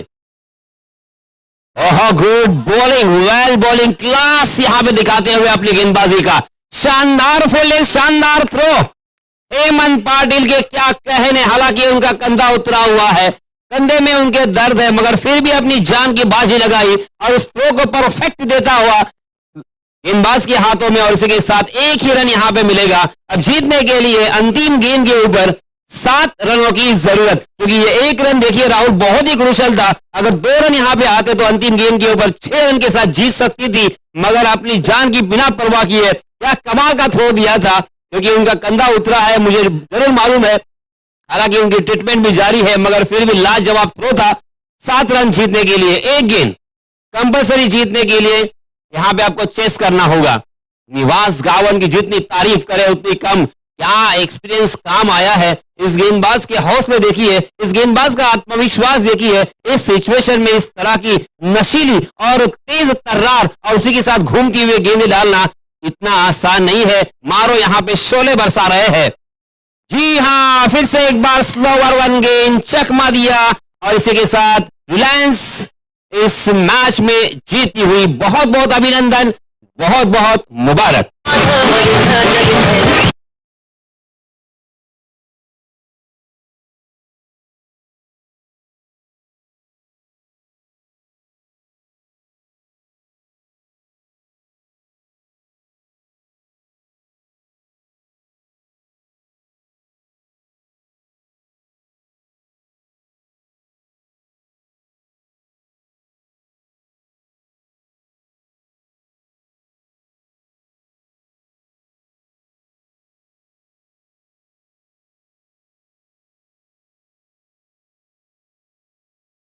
ओह, गुड बॉलिंग, वेल बॉलिंग, क्लास यहां पे दिखाते हुए अपनी गेंदबाजी का। शानदार फील्डिंग, शानदार थ्रो। हेमंत पाटिल के क्या कहने, हालांकि उनका कंधा उतरा हुआ है, कंधे में उनके दर्द है, मगर फिर भी अपनी जान की बाजी लगाई और उस थ्रो को परफेक्ट देता हुआ गेंदबाज के हाथों में, और इसी के साथ एक ही रन यहां पे मिलेगा। अब जीतने के लिए अंतिम गेंद के ऊपर 7 रनों की जरूरत, क्योंकि ये 1 रन देखिए राहुल बहुत ही क्रूशल था। अगर 2 रन यहां पे आते तो अंतिम गेंद के ऊपर 6 रन के साथ जीत सकती थी, मगर अपनी जान की बिना परवाह किए क्या कमाल का थ्रो दिया था। क्योंकि उनका कंधा उतरा है, मुझे जरूर मालूम है, हालांकि उनकी ट्रीटमेंट भी जारी है, मगर फिर भी लाजवाब थ्रो था। 7 रन जीतने के लिए 1 गेंद कंपल्सरी जीतने के लिए यहां पे आपको चेस करना होगा। निवास गावन की जितनी तारीफ करे उतनी कम। क्या एक्सपीरियंस काम आया है, इस गेंदबाज के हौसले देखिए, इस गेंदबाज का आत्मविश्वास देखिए। इस सिचुएशन में इस तरह की नशीली और तेज तर्रार और उसी के साथ घूमती हुई गेंदें डालना इतना आसान नहीं है। मारो यहां पे शोले बरसा रहे हैं। जी हां, फिर से एक बार स्लोवर 1 गेंद चकमा दिया और इसी के साथ रिलायंस इस मैच में जीती हुई। बहुत बहुत अभिनंदन, बहुत बहुत मुबारक।